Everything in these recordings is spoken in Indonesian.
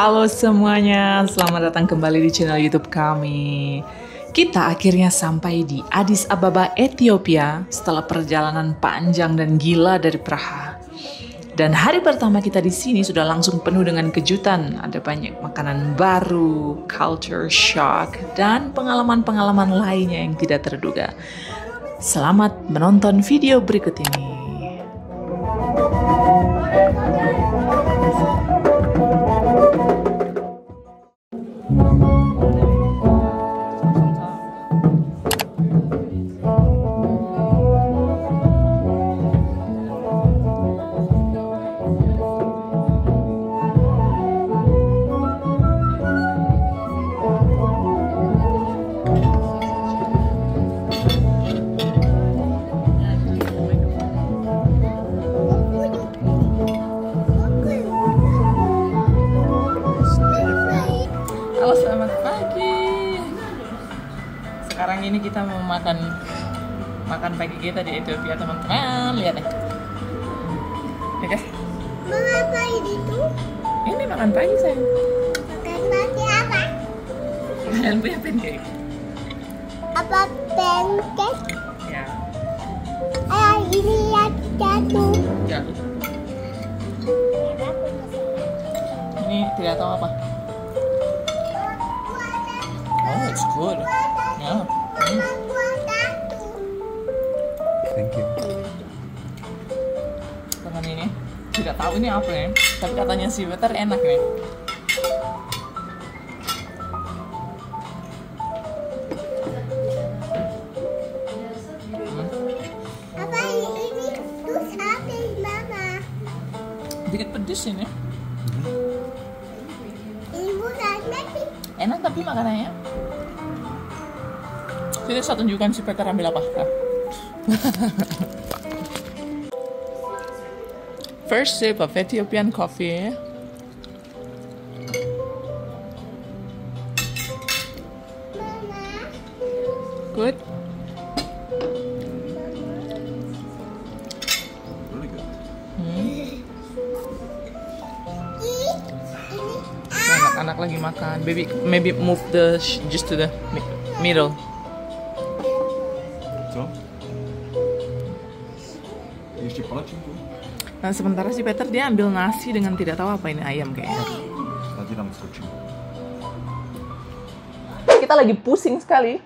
Halo semuanya, selamat datang kembali di channel YouTube kami. Kita akhirnya sampai di Addis Ababa, Ethiopia setelah perjalanan panjang dan gila dari Praha. Dan hari pertama kita di sini sudah langsung penuh dengan kejutan. Ada banyak makanan baru, culture shock, dan pengalaman-pengalaman lainnya yang tidak terduga. Selamat menonton video berikut ini. Halo, selamat pagi. Sekarang ini kita mau makan pagi kita di Ethiopia, teman-teman. Lihat deh. Ya guys. Mama apa itu? Ini makan pagi, sayang. Makan pagi apa? Kalian punya pancake? Apa pancake? Ya. Ini yang jatuh. Jatuh. Ini tidak tahu apa. Oh, it's good. Yeah. Thank you. Makan ini. Tidak tahu ini apa ya, tapi katanya si butter enak nih. Apa ini? Terus apa mama? Dikit pedes ini. Ibu nanti. Enak tapi makanannya. Jadi saya tunjukkan si Peter ambil apa. First sip of Ethiopian coffee. Mama. Good. Really good. Anak-anak lagi makan. Baby, maybe move the just to the middle. Co? Jeszcze palaczynku? Nah, sementara si Peter dia ambil nasi dengan tidak tahu apa ini ayam kayaknya. Tadi nam skoczył. Kita lagi pusing sekali.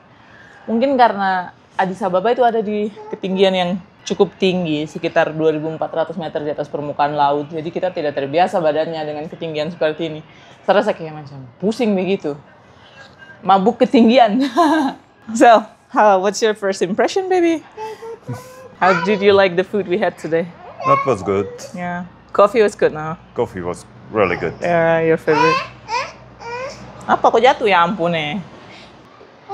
Mungkin karena Addis Ababa itu ada di ketinggian yang cukup tinggi, sekitar 2.400 meter di atas permukaan laut. Jadi kita tidak terbiasa badannya dengan ketinggian seperti ini. Serasa kayak macam pusing begitu. Mabuk ketinggian. So, what's your first impression, baby? How did you like the food we had today? That was good. Yeah. Coffee was good now. Coffee was really good. Yeah, your favorite. Apa kok jatuh ya ampun nih.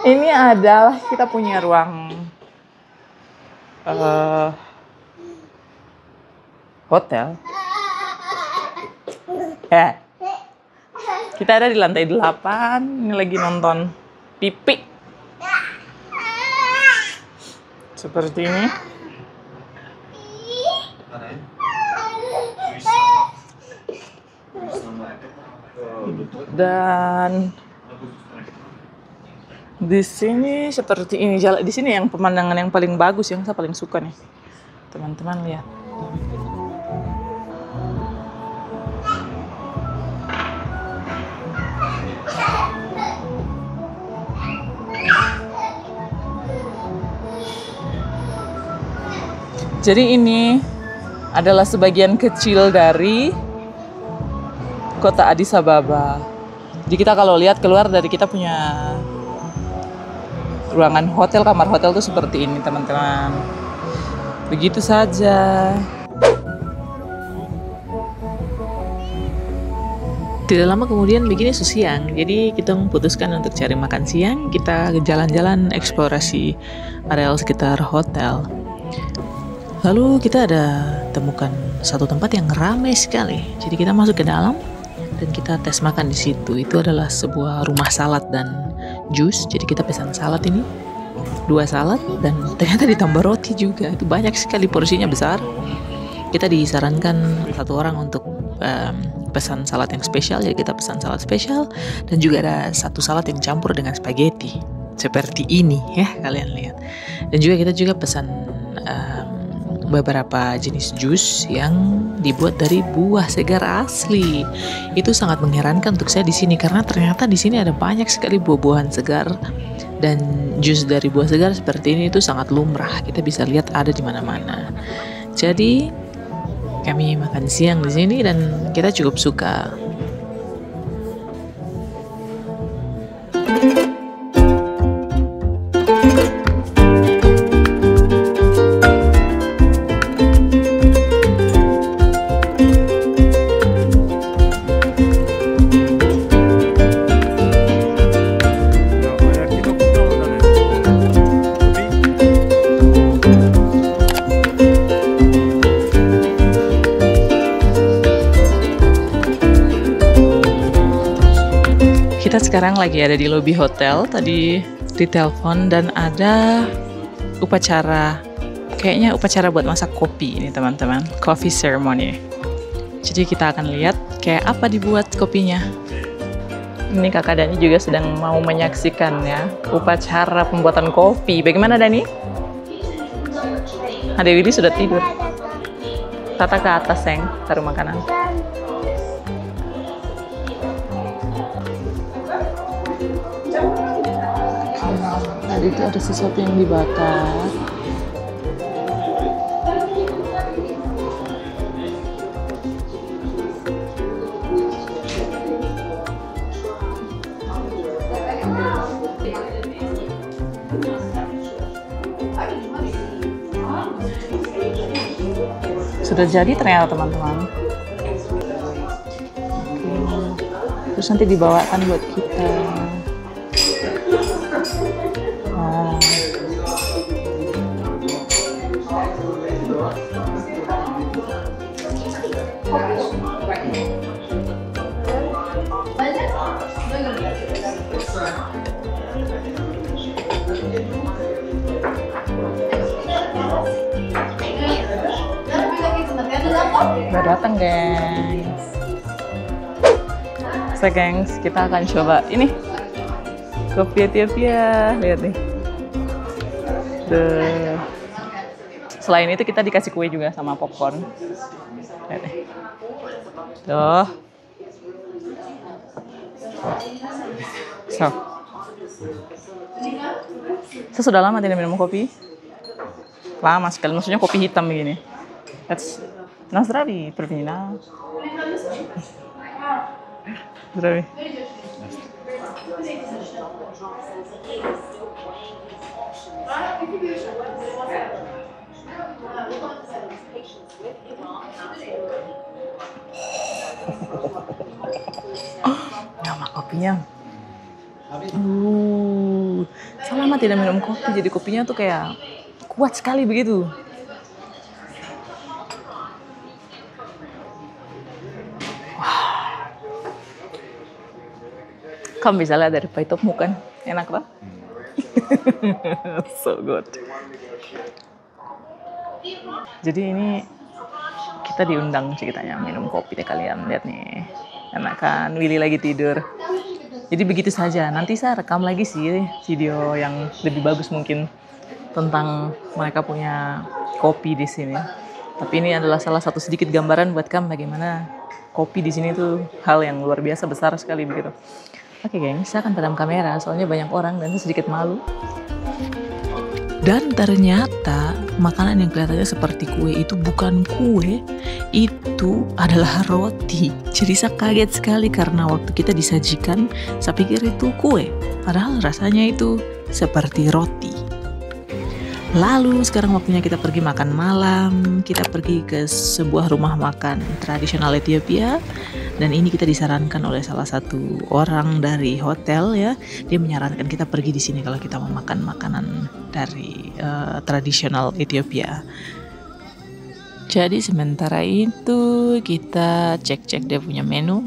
Ini adalah kita punya ruang hotel. Kita ada di lantai 8. Ini lagi nonton TV. Seperti ini. Dan di sini seperti ini, di sini yang pemandangan yang paling bagus, yang saya paling suka nih, teman-teman lihat. Jadi ini adalah sebagian kecil dari kota Addis Ababa. Jadi kita kalau lihat keluar dari kita punya ruangan hotel, kamar hotel tuh seperti ini, teman-teman. Begitu saja. Tidak lama kemudian begini siang. Jadi kita memutuskan untuk cari makan siang. Kita jalan-jalan eksplorasi areal sekitar hotel. Lalu kita ada temukan satu tempat yang ramai sekali. Jadi kita masuk ke dalam dan kita tes makan di situ. Itu adalah sebuah rumah salad dan jus. Jadi kita pesan salad ini, 2 salad dan ternyata ditambah roti juga. Itu banyak sekali, porsinya besar. Kita disarankan 1 orang untuk pesan salad yang spesial, jadi kita pesan salad spesial. Dan juga ada satu salad yang campur dengan spaghetti seperti ini ya, kalian lihat. Dan juga kita juga pesan beberapa jenis jus yang dibuat dari buah segar asli. Itu sangat mengherankan untuk saya di sini karena ternyata di sini ada banyak sekali buah-buahan segar dan jus dari buah segar seperti ini itu sangat lumrah. Kita bisa lihat ada di mana-mana. Jadi kami makan siang di sini dan kita cukup suka. Kita sekarang lagi ada di lobi hotel, tadi ditelepon dan ada kayaknya upacara buat masak kopi ini teman-teman, coffee ceremony. Jadi kita akan lihat kayak apa dibuat kopinya. Ini kakak Dani juga sedang mau menyaksikan ya, upacara pembuatan kopi. Bagaimana Dani? Ade Willy sudah tidur. Tata ke atas, Seng, taruh makanan. Tadi itu ada sesuatu yang dibakar. Sudah jadi ternyata teman-teman. Terus nanti dibawakan buat kita. Udah datang, gengs. Gengs, kita akan coba ini kopi Ethiopia. Lihat nih. Tuh. Selain itu kita dikasih kue juga sama popcorn. Lihat nih. Tuh. Saya sudah lama tidak minum kopi. Lama sekali, maksudnya kopi hitam begini. На здравие, Prvina. Здравей. Nama kopinya. Saya lama tidak minum kopi, jadi kopinya tuh kayak kuat sekali begitu. Kamu bisa lihat dari paitopmu kan, enak lah. So good. Jadi ini kita diundang ceritanya minum kopi deh kalian, lihat nih, enak kan? Willy lagi tidur. Jadi begitu saja. Nanti saya rekam lagi sih video yang lebih bagus mungkin tentang mereka punya kopi di sini. Tapi ini adalah salah satu sedikit gambaran buat kamu bagaimana kopi di sini tuh hal yang luar biasa besar sekali begitu. Oke geng, saya akan padam kamera soalnya banyak orang dan saya sedikit malu. Dan ternyata makanan yang kelihatannya seperti kue itu bukan kue, itu adalah roti. Jadi saya kaget sekali karena waktu kita disajikan, saya pikir itu kue. Padahal rasanya itu seperti roti. Lalu sekarang waktunya kita pergi makan malam. Kita pergi ke sebuah rumah makan tradisional Ethiopia. Dan ini kita disarankan oleh salah satu orang dari hotel ya. Dia menyarankan kita pergi di sini kalau kita mau makan makanan dari tradisional Ethiopia. Jadi sementara itu kita cek-cek dia punya menu.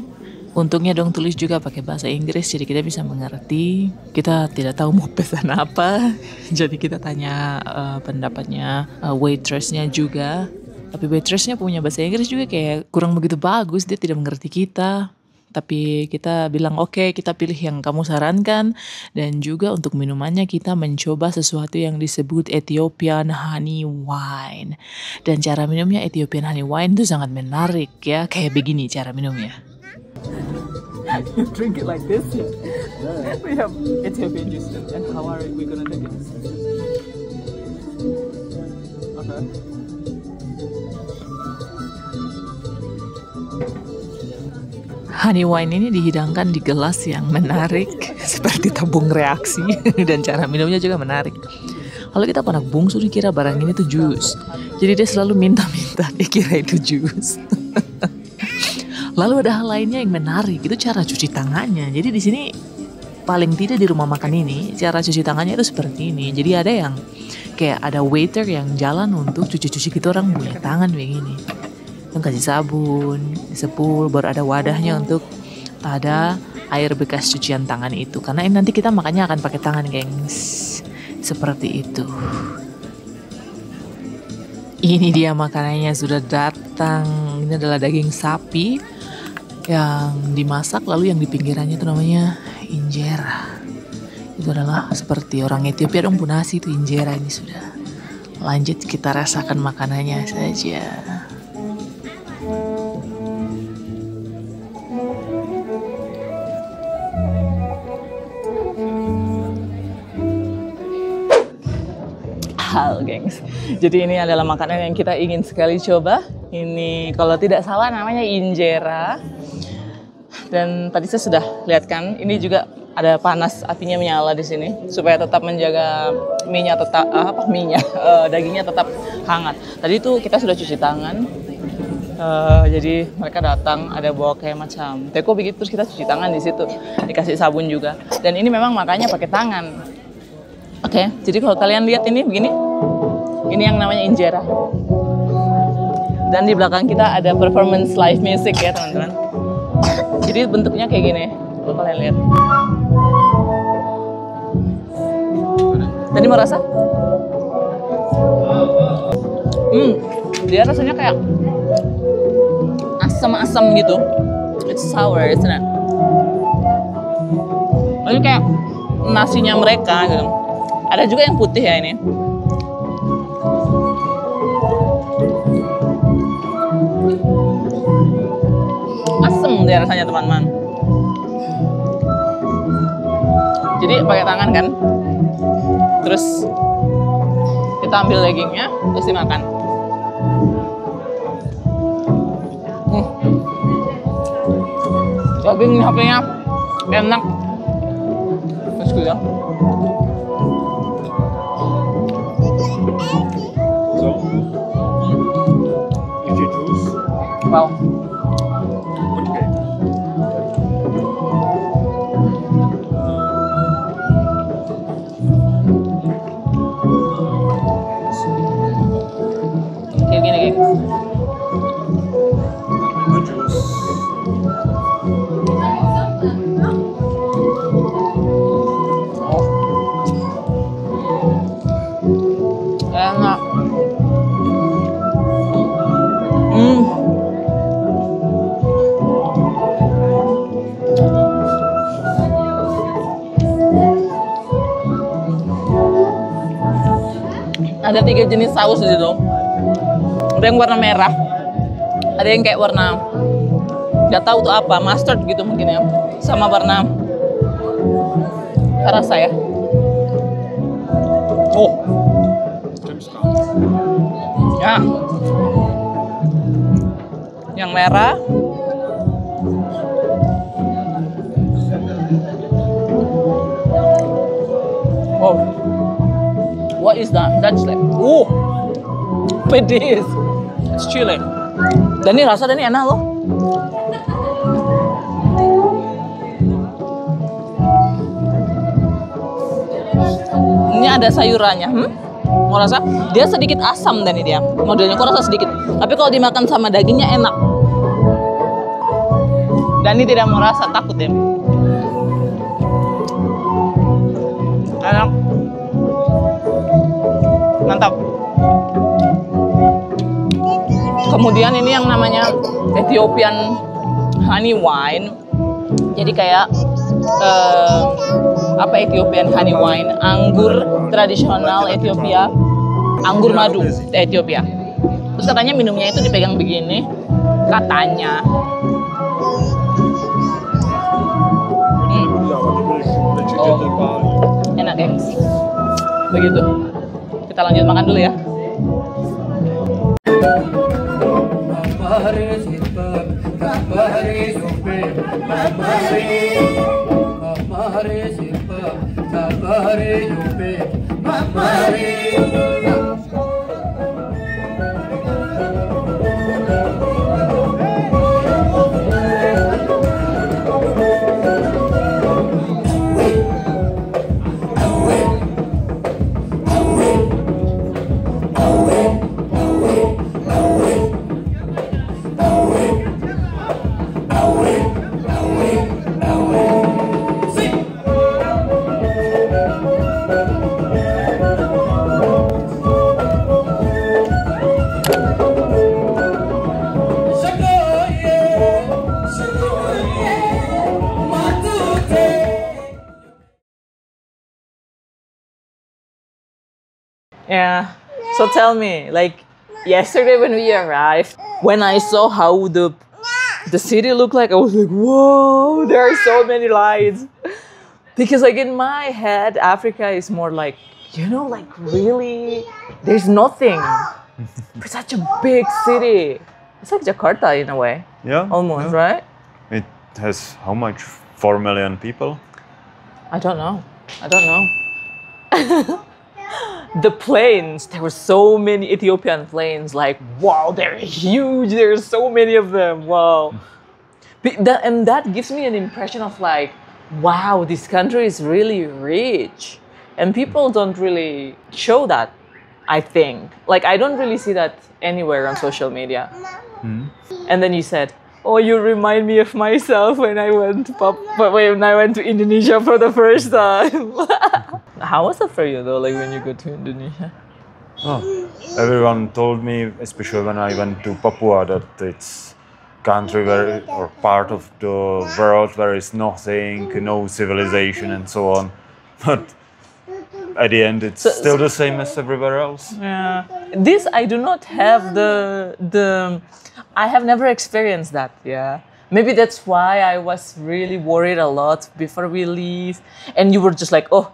Untungnya dong tulis juga pakai bahasa Inggris jadi kita bisa mengerti. Kita tidak tahu mau pesan apa. Jadi kita tanya pendapatnya waitressnya juga. Tapi waitressnya punya bahasa Inggris juga kayak kurang begitu bagus, dia tidak mengerti kita. Tapi kita bilang oke, kita pilih yang kamu sarankan. Dan juga untuk minumannya kita mencoba sesuatu yang disebut Ethiopian Honey Wine. Dan cara minumnya Ethiopian Honey Wine itu sangat menarik ya. Kayak begini cara minumnya. You drink it like this ya? We have Ethiopian juice. And how are we gonna drink it? Okay. Honey wine ini dihidangkan di gelas yang menarik seperti tabung reaksi dan cara minumnya juga menarik. Kalau kita anak bungsu dikira barang ini tuh jus, jadi dia selalu minta-minta dikira itu jus. Lalu ada hal lainnya yang menarik, itu cara cuci tangannya. Jadi di sini paling tidak di rumah makan ini cara cuci tangannya itu seperti ini. Jadi ada yang kayak ada waiter yang jalan untuk cuci-cuci kita orang punya tangan begini. Kasih sabun, disepul, baru ada wadahnya untuk ada air bekas cucian tangan itu. Karena ini nanti kita makannya akan pakai tangan, gengs. Seperti itu. Ini dia makanannya sudah datang. Ini adalah daging sapi yang dimasak, lalu yang di pinggirannya itu namanya injera. Itu adalah seperti orang Ethiopia dong punasi itu injera ini sudah. Lanjut kita rasakan makanannya saja. Hal, gengs. Jadi ini adalah makanan yang kita ingin sekali coba. Ini kalau tidak salah namanya injera. Dan tadi saya sudah lihat kan, ini juga ada panas apinya menyala di sini supaya tetap menjaga dagingnya tetap hangat. Tadi itu kita sudah cuci tangan. Jadi mereka datang ada bawa kayak macam teko begitu, terus kita cuci tangan di situ, dikasih sabun juga. Dan ini memang makanya pakai tangan. Oke, jadi kalau kalian lihat ini begini, ini yang namanya injera. Dan di belakang kita ada performance live music ya teman-teman. Jadi bentuknya kayak gini, kalau kalian lihat. Tadi mau rasa? Dia rasanya kayak asam-asam gitu. It's sour, isn't it? Ini kayak nasinya mereka gitu. Ada juga yang putih ya ini. Asem dia rasanya teman-teman. Jadi pakai tangan kan. Terus kita ambil dagingnya, terus dimakan. Dagingnya enak. Terus gitu ya. So, if you choose, Wow. okay. Kayak gini, gengs. The juice. Enak. Ada 3 jenis saus di situ. Ada yang warna merah, ada yang kayak warna nggak tahu tuh apa, mustard gitu mungkin ya, sama warna rasa ya. Oh, ya, yang merah. Oh, what is that? That's like, pedis. It's chili. Dan ini rasa dan ini enak loh. Ini ada sayurannya. Mau rasa? Dia sedikit asam dan ini dia. Modelnya kok rasa sedikit. Tapi kalau dimakan sama dagingnya enak. Dan ini tidak mau rasa, takut deh. Enak. Mantap. Kemudian ini yang namanya Ethiopian honey wine. Jadi kayak apa Ethiopian honey wine? Anggur tradisional Ethiopia, anggur madu Ethiopia. Terus katanya minumnya itu dipegang begini, katanya. Enak gengs. Begitu. Kita lanjut makan dulu ya. Yeah. So tell me, like yesterday when we arrived, when I saw how the city looked like, I was like, whoa, there are so many lights. Because like in my head, Africa is more like, like really, there's nothing. It's such a big city. It's like Jakarta in a way. Yeah. Almost, yeah. right? It has how much? 4 million people? I don't know. The planes, there were so many Ethiopian planes, like, wow, they're huge, there's so many of them, wow. And that gives me an impression of like, wow, this country is really rich. And people don't really show that, I think. Like, I don't really see that anywhere on social media. And then you said, oh, you remind me of myself when I went to Indonesia for the first time. How was it for you though, like when you go to Indonesia? Oh, everyone told me, especially when I went to Papua, that it's country or part of the world where is nothing, no civilization and so on. But at the end, it's still the same as everywhere else. Yeah. This I do not have I have never experienced that, yeah. Maybe that's why I was really worried a lot before we leave. And you were just like, oh,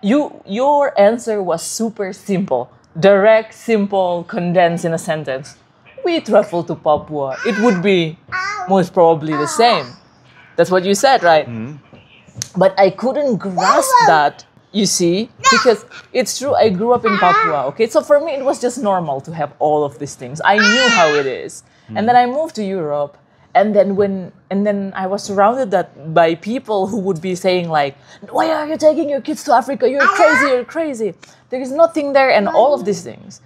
your answer was super simple. Direct, simple, condensed in a sentence. We travel to Papua. It would be most probably the same. That's what you said, right? But I couldn't grasp that, you see, because it's true, I grew up in Papua, okay? So for me, it was just normal to have all of these things. I knew how it is. And then I moved to Europe, and then I was surrounded by people who would be saying like, why are you taking your kids to Africa? You're crazy. There is nothing there and all of these things.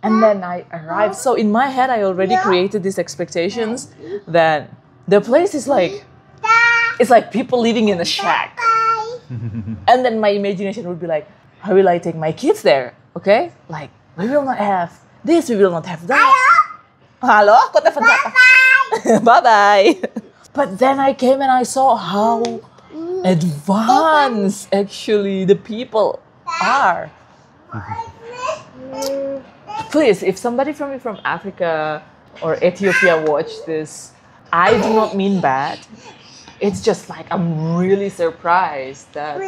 And then I arrived. So in my head, I already created these expectations that the place is like, it's like people living in a shack. And then my imagination would be like, how will I take my kids there? Okay? Like, we will not have this, we will not have that. Halo, aku telepon siapa? Bye-bye. But then I came and I saw how advanced actually the people are. Please, if somebody from Africa or Ethiopia watch this, I do not mean bad. It's just like I'm really surprised that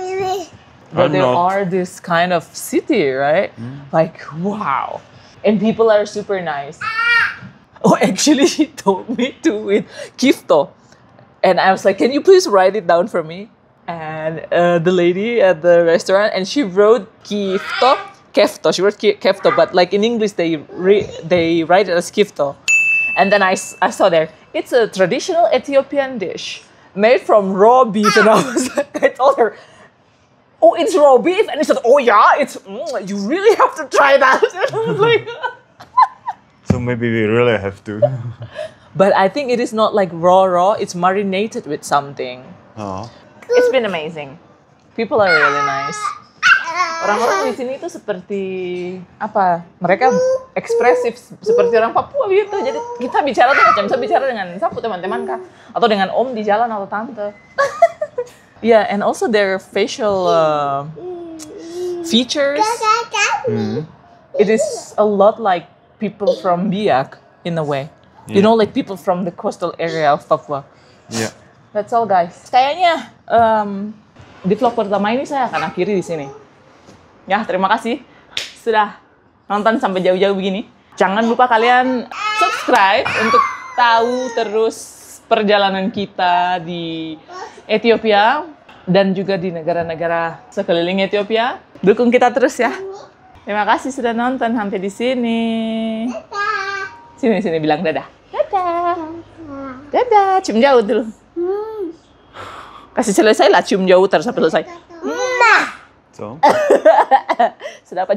there are this kind of city, right? Like, wow. And people are super nice. Oh, actually, she told me to with Kifto. And I was like, can you please write it down for me? And the lady at the restaurant, and she wrote Kifto. She wrote Kefto, but like in English, they write it as Kifto. And then I saw there, it's a traditional Ethiopian dish made from raw beef. And I told her, oh, it's raw beef? And he said, oh yeah, you really have to try that. And I was like... So maybe we really have to. But I think it is not like raw, it's marinated with something. Oh. It's been amazing. People are really nice. orang-orang di sini itu seperti apa? Mereka ekspresif seperti orang Papua gitu. Jadi kita bicara tuh macam bisa bicara dengan siapa teman-teman kah? Atau dengan om di jalan atau tante. Yeah, and also their facial features. It is a lot like people from Biak in a way. You know, like people from the coastal area of Papua. Yeah. That's all, guys. Kayaknya di vlog pertama ini saya akan akhiri di sini. Ya, terima kasih sudah nonton sampai jauh-jauh begini. Jangan lupa kalian subscribe untuk tahu terus perjalanan kita di Ethiopia dan juga di negara-negara sekeliling Ethiopia. Dukung kita terus ya. Terima kasih sudah nonton sampai di sini. Sini bilang dadah. Dadah. Dadah, cium jauh dulu. Kasih selesai lah cium jauh terus sampai selesai. So. Sudah apa?